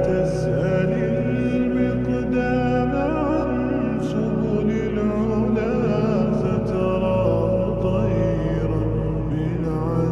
تسأل المقدام عن سبل العلا فتراه طيرا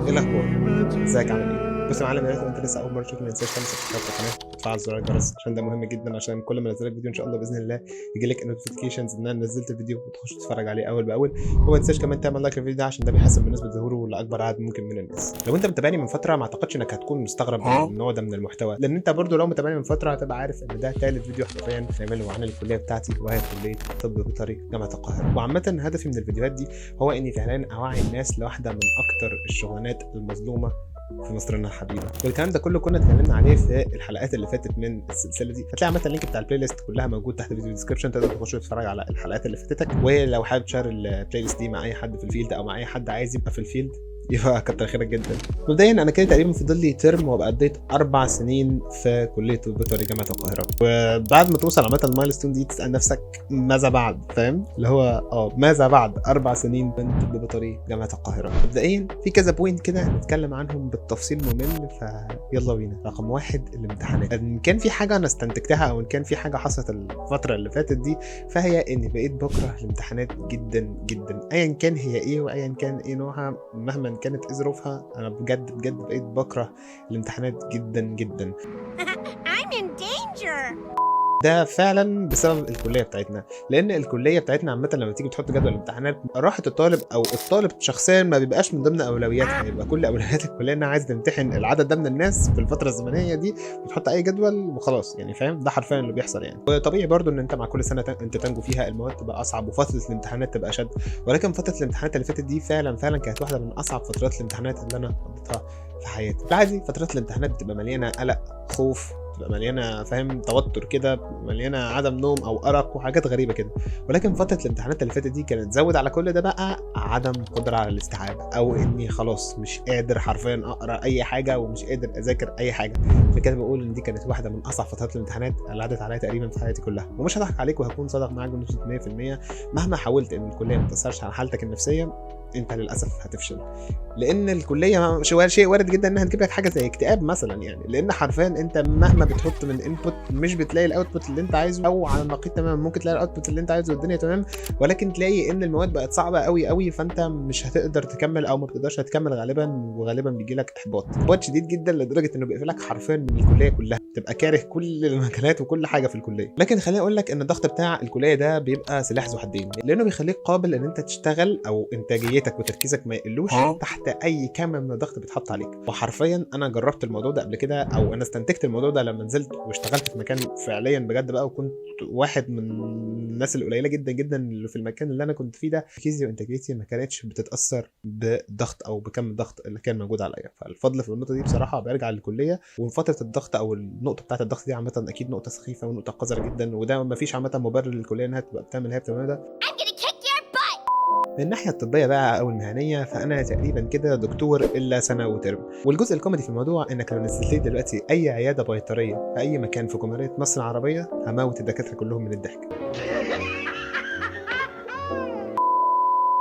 ايه الاخبار؟ بالعزيمة. ازيك عامل ايه؟ بص يا معلم، يا ريت لو انت لسه اول مره تشوف ما تنساش تعمل سبسكرايب للقناه وتفعل زر الجرس عشان ده مهم جدا، عشان كل ما انزل لك فيديو ان شاء الله باذن الله يجي لك نوتيفيكيشنز ان انا نزلت الفيديو وتخش تتفرج عليه اول باول. وما تنساش كمان تعمل لايك للفيديو ده عشان ده بيحسن من نسبه ظهوره لاكبر عدد ممكن من الناس. لو انت متابعني من فتره ما اعتقدش انك هتكون مستغرب من النوع ده من المحتوى، لان انت برضو لو متابعني من فتره هتبقى عارف ان ده ثالث فيديو حرفيا نعمله عن الكليه بتاعتي، وهي كليه طب بيطري جامعه القاهره. وعامه هدفي من الفيديوهات دي هو اني فعلا اوعي الناس لواحده من اكتر الشغلانات المظلومه في مصرنا الحبيبه. والكلام ده كله كنا اتكلمنا عليه في الحلقات اللي فاتت من السلسله دي، هتلاقي عامه اللينك بتاع البلاي ليست كلها موجود تحت الفيديو ديسكربشن، تقدر تخش تتفرج على الحلقات اللي فاتتك. ولو حابب تشير البلاي ليست دي مع اي حد في الفيلد او مع اي حد عايز يبقى في الفيلد يبقى كتر خيرك جدا. مبدئيا انا كده تقريبا فاضل لي ترم وابقى قضيت 4 سنين في كليه طب بيطري جامعه القاهره. وبعد ما توصل عامه المايلستون دي تسال نفسك ماذا بعد، فاهم اللي هو ماذا بعد 4 سنين من طب بيطري جامعه القاهره. مبدئيا في كذا بوينت كده نتكلم عنهم بالتفصيل ممل، فيلا بينا. رقم 1 الامتحانات. ان كان في حاجه انا استنتجتها او ان كان في حاجه حصلت الفتره اللي فاتت دي، فهي اني بقيت بكره الامتحانات جدا جدا، ايا كان هي ايه وايا كان ايه نوعها، مهما كانت ايه ظروفها. انا بجد بجد بقيت بكره الامتحانات جدا جدا. I'm in danger. ده فعلا بسبب الكليه بتاعتنا، لان الكليه بتاعتنا عامه لما تيجي تحط جدول الامتحانات راحه الطالب او الطالب شخصيا ما بيبقاش من ضمن اولوياتها. يبقى كل اولويات الكليه انها عايز تمتحن العدد ده من الناس في الفتره الزمنيه دي وتحط اي جدول وخلاص، يعني فاهم، ده حرفيا اللي بيحصل يعني. وطبيعي برضو ان انت مع كل سنه انت تنجو فيها المواد تبقى اصعب وفتره الامتحانات تبقى اشد، ولكن فتره الامتحانات اللي فاتت دي فعلا فعلا كانت واحده من اصعب فترات الامتحانات اللي انا قضيتها في حياتي. العادي فترات الامتحانات بتبقى مليانه قلق، خوف، بتبقى مليانه فاهم توتر كده، مليانه عدم نوم او ارق وحاجات غريبه كده. ولكن فتره الامتحانات اللي فاتت دي كانت تزود على كل ده بقى عدم قدره على الاستيعاب، او اني خلاص مش قادر حرفيا اقرا اي حاجه ومش قادر اذاكر اي حاجه. فكده بقول ان دي كانت واحده من اصعب فترات الامتحانات اللي عدت عليا تقريبا في حياتي كلها. ومش هضحك عليك وهكون صادق معاك بنسبه 100%، مهما حاولت ان الكليه ما تاثرش على حالتك النفسيه انت للاسف هتفشل. لان الكليه شيء وارد جدا انها تجيب لك حاجه زي اكتئاب مثلا، يعني لان حرفيا انت مهما بتحط من انبوت مش بتلاقي الاوتبوت اللي انت عايزه، او على النقيض تمام ممكن تلاقي الاوتبوت اللي انت عايزه والدنيا تمام، ولكن تلاقي ان المواد بقت صعبه قوي قوي، فانت مش هتقدر تكمل او ما بتقدرش تكمل غالبا، وغالبا بيجي لك احباط شديد جدا لدرجه انه بيقفلك حرفيا من الكليه كلها، تبقى كاره كل المجالات وكل حاجه في الكليه. لكن خليني اقول لك ان الضغط بتاع الكليه ده بيبقى سلاح ذو حدين، لانه بيخليك قابل ان انت تشتغل او انتاجيتك وتركيزك ما يقلوش تحت اي كم من الضغط بيتحط عليك. وحرفيا انا جربت الموضوع ده قبل كده، او انا استنتجت الموضوع ده لما نزلت واشتغلت في مكان فعليا بجد بقى، وكنت واحد من الناس القليله جدا جدا اللي في المكان اللي انا كنت فيه ده، تركيزي وانتاجيتي ما كانتش بتتاثر بالضغط او بكم الضغط اللي كان موجود عليا. فالفضل في النقطه دي بصراحه بيرجع للكليه. وفتره الضغط او النقطه بتاعه الضغط دي عامه اكيد نقطه سخيفه ونقطه قذره جدا، وده ما فيش عامه مبرر للكليه انها تبقى بتعمل اللي هي بتعمله ده. من الناحيه الطبيه بقى او المهنيه، فانا تقريبا كده دكتور الا سنه وترم. والجزء الكوميدي في الموضوع انك لو نزلت لي دلوقتي اي عياده بيطريه في اي مكان في جمهوريه مصر العربيه هموت الدكاتره كلهم من الضحك.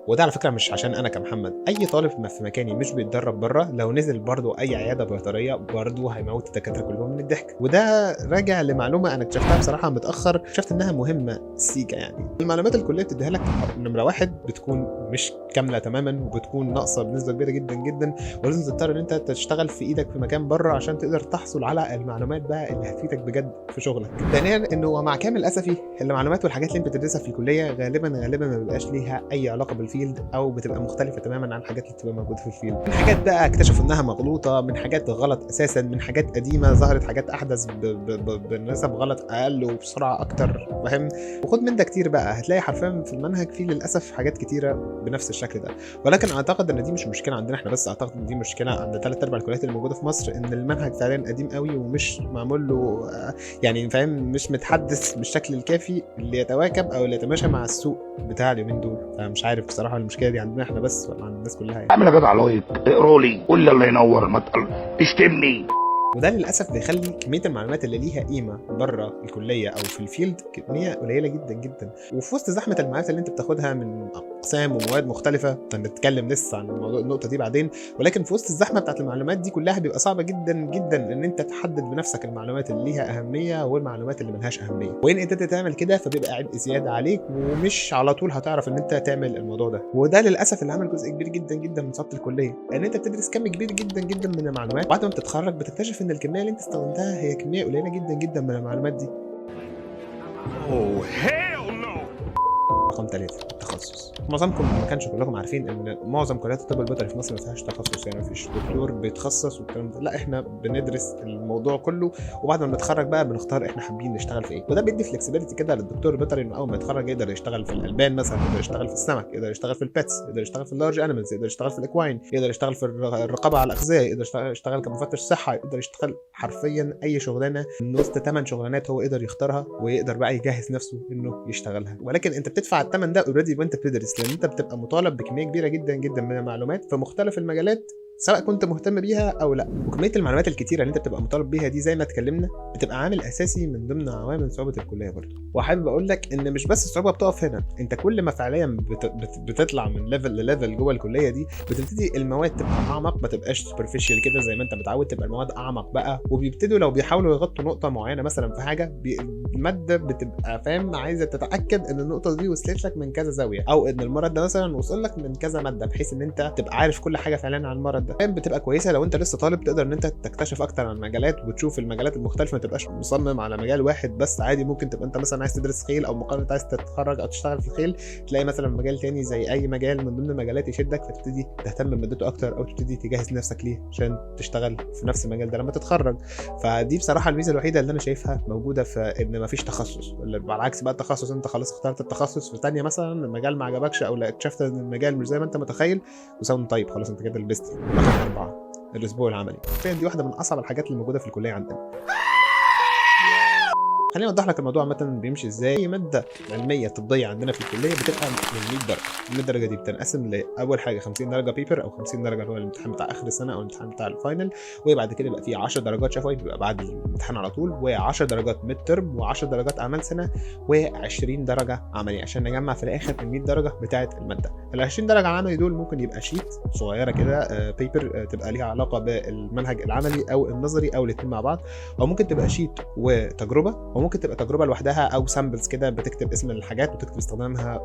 وده على فكره مش عشان انا كمحمد، اي طالب في مكاني مش بيتدرب بره لو نزل برضه اي عياده بيطريه برضه هيموت الدكاتره كلهم من الضحك. وده راجع لمعلومه انا اكتشفتها بصراحه متاخر، اكتشفت انها مهمه سيكا. يعني المعلومات الكليه بتديها لك نمره 1 بتكون مش كامله تماما وبتكون ناقصه بنسبه كبيره جدا جدا، ولازم تضطر ان انت تشتغل في ايدك في مكان بره عشان تقدر تحصل على المعلومات بقى اللي هتفيدك بجد في شغلك. ثانيا انه مع كامل اسفي المعلومات والحاجات اللي انت بتدرسها في الكليه غالبا ما بيبقاش ليها اي علاقه بالفيلد، او بتبقى مختلفه تماما عن الحاجات اللي بتبقى موجوده في الفيلد. من حاجات بقى اكتشفوا انها مغلوطه، من حاجات غلط اساسا، من حاجات قديمه ظهرت حاجات احدث بنسب غلط اقل وبسرعه اكتر، فاهم. وخد من ده كتير بقى، هتلاقي حرفيا في المنهج فيه للاسف حاجات كتيره بنفس الشكل ده. ولكن اعتقد ان دي مش مشكله عندنا احنا بس، اعتقد ان دي مشكله عند 3/4 الكليات اللي موجوده في مصر، ان المنهج فعلا قديم قوي ومش معمول له يعني فاهم مش متحدث بالشكل الكافي اللي يتواكب او اللي يتماشى مع السوق بتاع اليومين دول. فمش عارف بصراحه المشكله دي عندنا احنا بس ولا عند الناس كلها يعني. اعمل يا جدع لايك، اقرا لي، قول لي الله ينور، ما تشتمني. وده للاسف بيخلي كميه المعلومات اللي ليها قيمه بره الكليه او في الفيلد كميه قليله جدا جدا، وفي وسط زحمه المعلومات اللي انت بتاخدها من اقسام ومواد مختلفه، هنتكلم لسه عن الموضوع النقطه دي بعدين. ولكن في وسط الزحمه بتاعت المعلومات دي كلها بيبقى صعب جدا جدا ان انت تحدد بنفسك المعلومات اللي ليها اهميه والمعلومات اللي ملهاش اهميه، وان انت تعمل كده فبيبقى عبء زياده عليك، ومش على طول هتعرف ان انت تعمل الموضوع ده. وده للاسف اللي عمل جزء كبير جدا جدا من صعوبه الكليه، ان انت بتدرس كم كبير جدا جدا من المعلومات، بعد ما بتتخرج بتكتشف ان الكميه اللي انت استخدمتها هي كميه قليله جدا جدا من المعلومات دي. رقم 3 التخصص. معظمكم ما كانش كلكم عارفين ان معظم كليات الطب البيطري في مصر ما فيهاش تخصص، يعني ما فيش دكتور بيتخصص والكلام ده، لا احنا بندرس الموضوع كله، وبعد ما بنتخرج بقى بنختار احنا حابين نشتغل في ايه. وده بيدي فلكسبيليتي كده للدكتور البيطري انه اول ما يتخرج يقدر يشتغل في الالبان مثلا، يقدر يشتغل في السمك، يقدر يشتغل في البيتس، يقدر يشتغل في اللارج انيمالز، يقدر يشتغل في الاكواين، يقدر يشتغل في الرقابه على الاغذيه، يقدر يشتغل كمفتش صحه، يقدر يشتغل حرفيا اي شغلانه من وسط 8 شغلانات هو يقدر يختارها، ويقدر بقى يجهز نفسه انه يشتغلها. ولكن انت بتدفع الثمن ده اوريدي وانت بتدرس، لان انت بتبقى مطالب بكميه كبيره جدا جدا من المعلومات في مختلف المجالات سواء كنت مهتم بيها او لا. وكميه المعلومات الكتيره اللي انت بتبقى مطالب بيها دي زي ما اتكلمنا بتبقى عامل اساسي من ضمن عوامل صعوبه الكليه برضه. وحابب اقول لك ان مش بس الصعوبه بتقف هنا، انت كل ما فعليا بتطلع من ليفل لليفل جوه الكليه دي بتبتدي المواد تبقى اعمق، ما تبقاش سوبرفيشال كده زي ما انت متعود، تبقى المواد اعمق بقى، وبيبتدوا لو بيحاولوا يغطوا نقطه معينه مثلا في حاجه الماده بتبقى فاهم عايزه تتاكد ان النقطه دي وصلت لك من كذا زاويه، او ان المرض ده مثلا وصل لك من كذا ماده، بحيث ان انت تبقى عارف كل حاجه فعلا عن المرض ده. بتبقى كويسه لو انت لسه طالب، تقدر ان انت تكتشف اكتر عن المجالات وتشوف المجالات المختلفه، ما تبقاش مصمم على مجال واحد بس. عادي ممكن تبقى انت مثلا عايز تدرس خيل، او مقارنه عايز تتخرج او تشتغل في الخيل، تلاقي مثلا مجال تاني زي اي مجال من ضمن المجالات يشدك، فتبتدي تهتم بمادته اكتر، او تبتدي تجهز نفسك ليه عشان تشتغل في نفس المجال ده لما تتخرج. فدي بصراحه الميزه الوحيده اللي انا شايفها موجوده في ان ما فيش تخصص. على عكس بقى التخصص، انت خلاص اخترت التخصص في ثانيه مثلا المجال ما عجبكش، او اكتشفت ان المجال مش زي ما انت متخيل وساوند طيب، خلاص انت كده لبست. رقم 4 الاسبوع العملي. دي واحده من اصعب الحاجات اللي موجوده في الكليه عندنا. خليني اوضح لك الموضوع عامه بيمشي ازاي. اي ماده علميه طبيه عندنا في الكليه بتبقى من 100 درجه. ال 100 درجه دي بتنقسم لاول حاجه 50 درجه بيبر، او 50 درجه اللي هو الامتحان بتاع اخر السنه او الامتحان بتاع الفاينل، وبعد كده يبقى فيه 10 درجات شفوي بيبقى بعد الامتحان على طول، و10 درجات ميد ترم، و10 درجات اعمال سنه، و20 درجه عملي عشان نجمع في الاخر ال 100 درجه بتاعه الماده. ال 20 درجه العملي دول ممكن يبقى شيت صغيره كده بيبر تبقى ليها علاقه بالمنهج العملي او النظري او الاثنين مع بعض، او ممكن تبقى شيت وتجربه، وممكن تبقى تجربه لوحدها او سامبلز كده بتكتب اسم الحاجات وتكتب استخدامها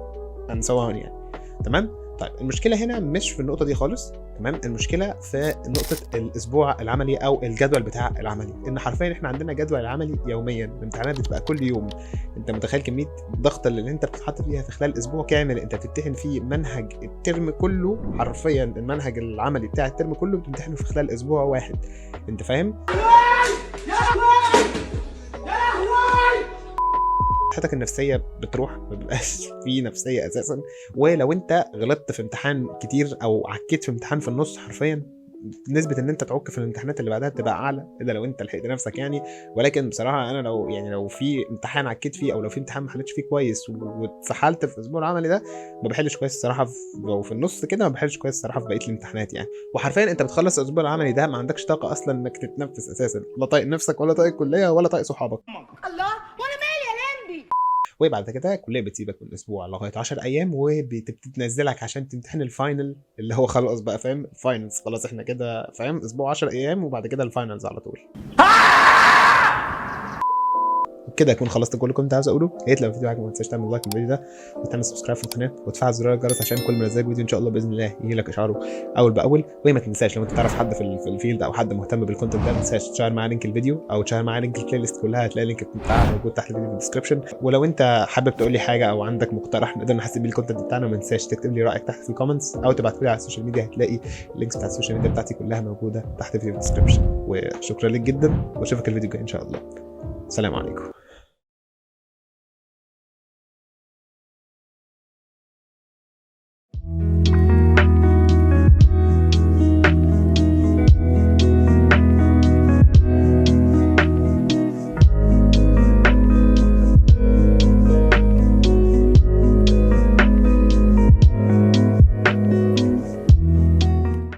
and so on يعني. تمام. طيب المشكله هنا مش في النقطه دي خالص، تمام. المشكله في نقطه الاسبوع العملي او الجدول بتاع العملي، ان حرفيا احنا عندنا جدول العملي يوميا، الامتحانات بتبقى كل يوم. انت متخيل كميه الضغط اللي انت بتتحط فيها في خلال اسبوع كامل؟ انت بتمتحن فيه منهج الترم كله، حرفيا المنهج العملي بتاع الترم كله بتمتحنه في خلال اسبوع واحد. انت فاهم؟ صحتك النفسيه بتروح، ما بيبقاش في نفسيه اساسا. ولو انت غلطت في امتحان كتير او عكيت في امتحان في النص، حرفيا نسبه ان انت تعك في الامتحانات اللي بعدها بتبقى اعلى، الا لو انت لحقت نفسك يعني. ولكن بصراحه انا لو في امتحان عكيت فيه، او لو في امتحان ما حلتش فيه كويس واتسحلت في الاسبوع العملي ده، ما بحلش كويس الصراحه. لو في النص كده ما بحلش كويس الصراحه في بقيه الامتحانات يعني. وحرفيا انت بتخلص الاسبوع العملي ده ما عندكش طاقه اصلا انك تتنفس اساسا، لا طايق نفسك ولا طايق الكليه ولا طايق صحابك. الله، وانا مالي يا لمبي. وبعد كده الكليه بتسيبك من اسبوع لغايه 10 ايام، وبتبتدي تنزلك عشان تمتحن الفاينل اللي هو خلاص بقى فاهم الفاينلز، خلاص احنا كده فاهم اسبوع 10 ايام وبعد كده الفاينلز على طول. كده اكون خلصت كل اللي كنت عاوز اقوله. يا ريت لو الفيديو عجبك ما تنساش تعمل لايك للفيديو ده، وتعمل سبسكرايب في القناه، وتفعل زرار الجرس عشان كل ما انزل فيديو ان شاء الله باذن الله يجي لك اشعاره اول باول. وما تنساش لو انت تعرف حد في الفيلد او حد مهتم بالكونتنت ده، ما تنساش تشير معاه لينك الفيديو او تشير معاه لينك البلاي ليست كلها، هتلاقي اللينك بتاعها موجود تحت الفيديو في الديسكربشن. ولو انت حابب تقول لي حاجه او عندك مقترح نقدر نحسن بيه الكونتنت بتاعنا، ما تنساش تكتب لي رايك تحت في الكومنتس، او تبعت لي على السوشيال ميديا، هتلاقي اللينكس بتاعت السوشيال ميديا بتاعتي كلها موجوده تحت الفيديو في الديسكربشن. وشكرا لك جدا، واشوفك الفيديو الجاي ان شاء الله. السلام عليكم.